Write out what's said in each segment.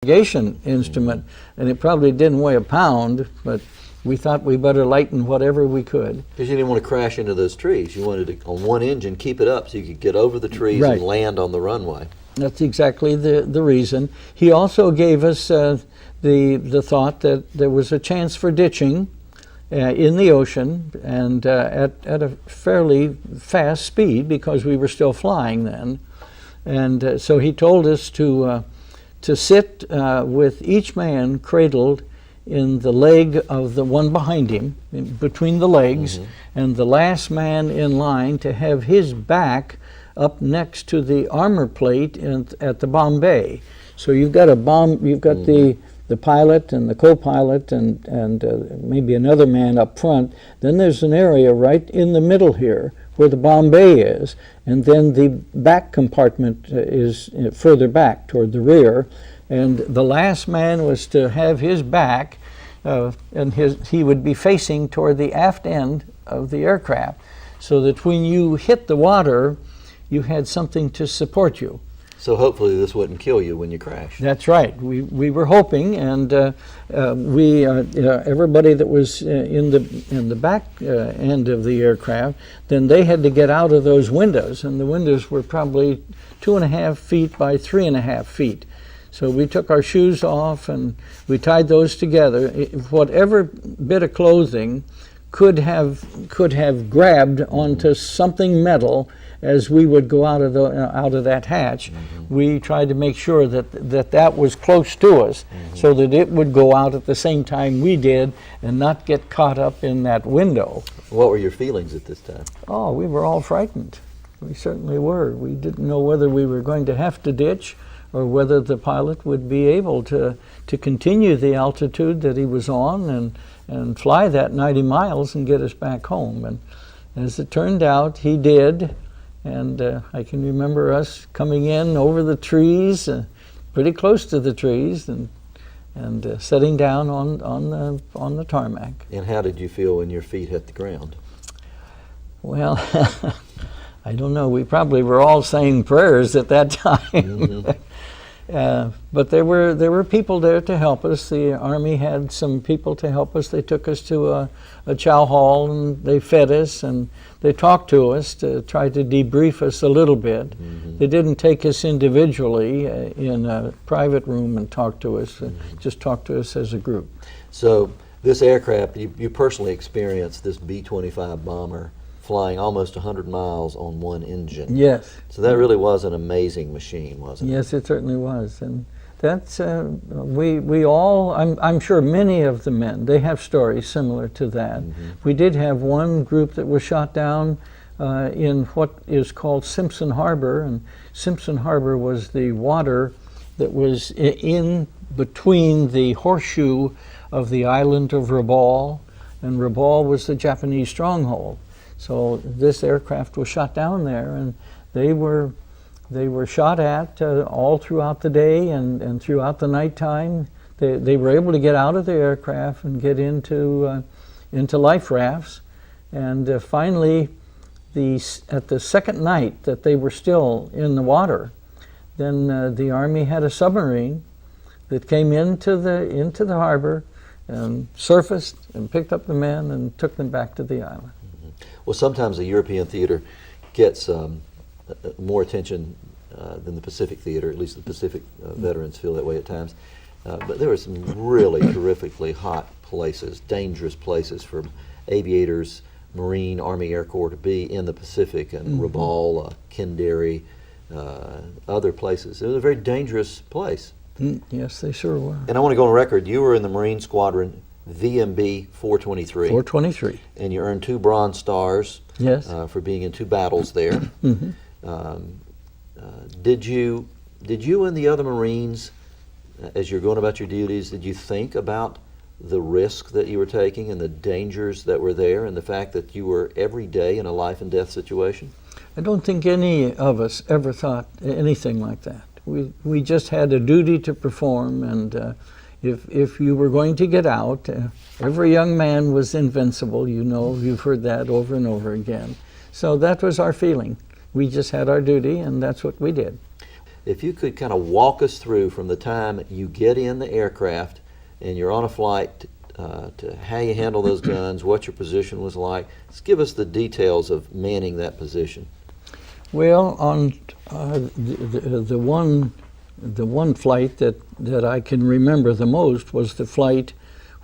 navigation instrument, and it probably didn't weigh a pound, but we thought we better lighten whatever we could. Because you didn't want to crash into those trees. You wanted to, on one engine, keep it up so you could get over the trees Right. and land on the runway. That's exactly the reason. He also gave us the thought that there was a chance for ditching in the ocean, and at a fairly fast speed because we were still flying then. And so he told us to sit with each man cradled in the leg of the one behind him, between the legs, and the last man in line to have his back up next to the armor plate at the bomb bay. So you've got the pilot and the co-pilot and maybe another man up front. Then there's an area right in the middle here where the bomb bay is, and then the back compartment is further back toward the rear. And the last man was to have his back, and he would be facing toward the aft end of the aircraft, so that when you hit the water, you had something to support you. So hopefully this wouldn't kill you when you crashed. That's right. We were hoping, and everybody that was in the back end of the aircraft, then they had to get out of those windows, and the windows were probably 2.5 feet by 3.5 feet. So we took our shoes off and we tied those together. Whatever bit of clothing could have grabbed onto something metal as we would go out of that hatch. We tried to make sure that was close to us, so that it would go out at the same time we did and not get caught up in that window. What were your feelings at this time? Oh, we were all frightened. We certainly were. We didn't know whether we were going to have to ditch or whether the pilot would be able to continue the altitude that he was on and fly that 90 miles and get us back home. And as it turned out, he did. And I can remember us coming in over the trees, pretty close to the trees, and sitting down on the tarmac. And how did you feel when your feet hit the ground? Well, I don't know. We probably were all saying prayers at that time. But there were people there to help us. The Army had some people to help us. They took us to a chow hall, and they fed us, and they talked to us to try to debrief us a little bit. They didn't take us individually in a private room and talk to us, just talked to us as a group. So this aircraft, you personally experienced this B-25 bomber flying almost 100 miles on one engine. Yes. So that really was an amazing machine, wasn't it? Yes, it certainly was. And that's, we all, I'm sure many of the men, they have stories similar to that. We did have one group that was shot down in what is called Simpson Harbor, and Simpson Harbor was the water that was in between the horseshoe of the island of Rabaul, and Rabaul was the Japanese stronghold. So this aircraft was shot down there, and they were shot at all throughout the day and throughout the nighttime. They were able to get out of the aircraft and get into life rafts, and finally, at the second night that they were still in the water, then the Army had a submarine that came into the harbor and surfaced and picked up the men and took them back to the island. Well, sometimes the European theater gets more attention than the Pacific theater, at least the Pacific veterans feel that way at times. But there were some really terrifically hot places, dangerous places for aviators, Marine, Army, Air Corps to be in the Pacific, and Rabaul, Kendari, other places. It was a very dangerous place. Yes, they sure were. And I want to go on record, you were in the Marine Squadron VMB 423. 423. And you earned 2 Bronze Stars. Yes. For being in 2 battles there. Did you and the other Marines, as you're going about your duties, did you think about the risk that you were taking and the dangers that were there and the fact that you were every day in a life and death situation? I don't think any of us ever thought anything like that. We just had a duty to perform, and if you were going to get out, every young man was invincible. You know, you've heard that over and over again. So that was our feeling. We just had our duty, and that's what we did. if you could kind of walk us through from the time you get in the aircraft and you're on a flight to how you handle those guns, what your position was like. Just give us the details of manning that position. Well, on the one flight that I can remember the most was the flight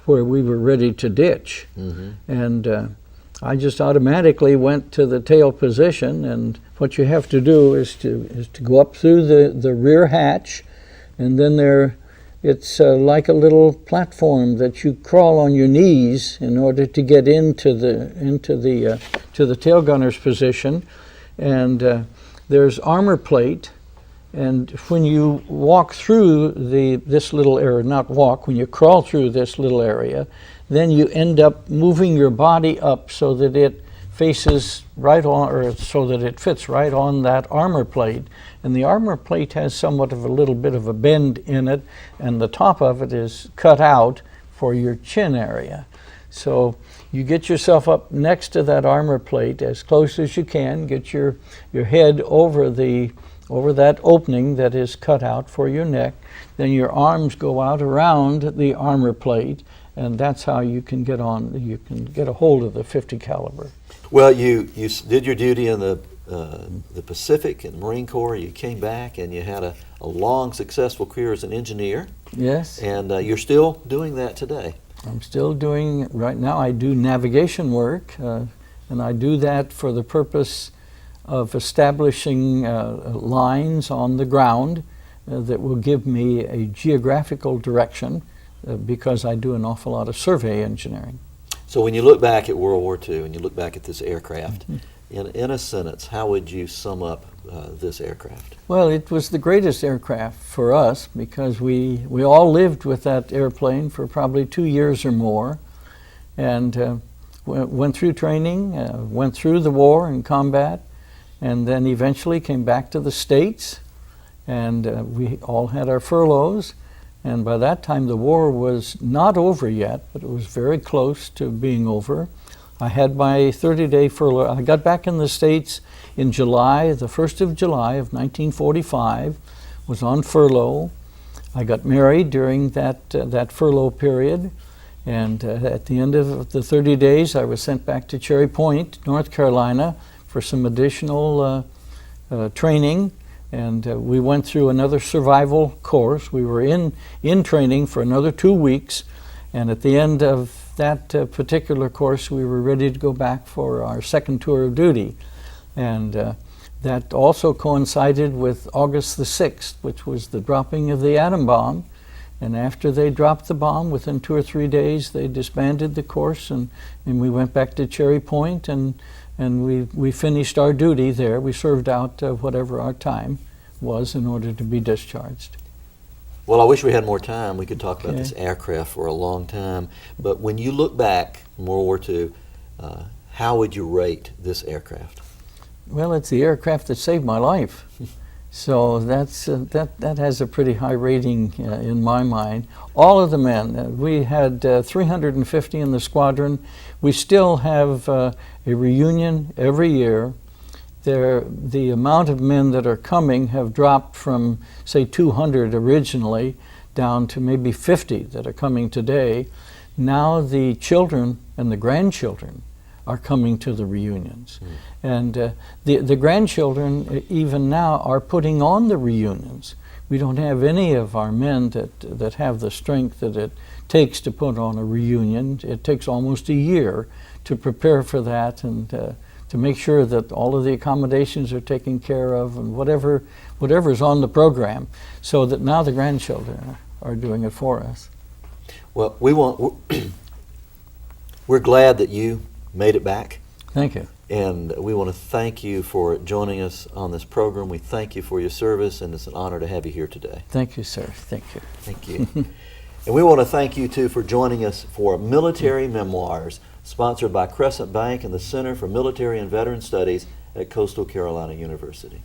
where we were ready to ditch. Mm-hmm. And I just automatically went to the tail position, and what you have to do is to go up through the rear hatch, and then it's like a little platform that you crawl on your knees in order to get into the tail gunner's position. And there's armor plate, and when you walk through this little area, when you crawl through this little area, then you end up moving your body up so that it faces right on, or so that it fits right on that armor plate. And the armor plate has somewhat of a little bit of a bend in it, and the top of it is cut out for your chin area. So you get yourself up next to that armor plate as close as you can, get your head over that opening that is cut out for your neck, then your arms go out around the armor plate, and that's how you can get a hold of the .50 caliber. Well, you did your duty in the Pacific and Marine Corps. You came back and you had a long, successful career as an engineer. Yes. And you're still doing that today. I'm still doing, right now I do navigation work, and I do that for the purpose of establishing lines on the ground that will give me a geographical direction, because I do an awful lot of survey engineering. So when you look back at World War II and you look back at this aircraft, in a sentence, how would you sum up this aircraft? Well, it was the greatest aircraft for us because we all lived with that airplane for probably 2 years or more, and went through training, went through the war and combat, and then eventually came back to the States, and we all had our furloughs. And by that time, the war was not over yet, but it was very close to being over. I had my 30-day furlough. I got back in the States in July, the 1st of July of 1945, was on furlough. I got married during that furlough period, and at the end of the 30 days, I was sent back to Cherry Point, North Carolina, for some additional training. And we went through another survival course. We were in training for another 2 weeks, and at the end of that particular course, we were ready to go back for our second tour of duty. And that also coincided with August the 6th, which was the dropping of the atom bomb. And after they dropped the bomb, within 2 or 3 days, they disbanded the course, and we went back to Cherry Point, and we finished our duty there. We served out whatever our time was in order to be discharged. Well, I wish we had more time. We could talk about this aircraft for a long time. But when you look back from World War II, how would you rate this aircraft? Well, it's the aircraft that saved my life. So that has a pretty high rating in my mind. All of the men, we had 350 in the squadron. We still have a reunion every year. The amount of men that are coming have dropped from, say, 200 originally down to maybe 50 that are coming today. Now the children and the grandchildren are coming to the reunions. And the grandchildren, even now, are putting on the reunions. We don't have any of our men that have the strength that it takes to put on a reunion. It takes almost a year to prepare for that, and to make sure that all of the accommodations are taken care of, and whatever's on the program, so that now the grandchildren are doing it for us. Well, we're glad that you made it back. Thank you. And we want to thank you for joining us on this program. We thank you for your service, and it's an honor to have you here today. Thank you, sir. Thank you. Thank you. And we want to thank you, too, for joining us for Military Memoirs, sponsored by Crescent Bank and the Center for Military and Veteran Studies at Coastal Carolina University.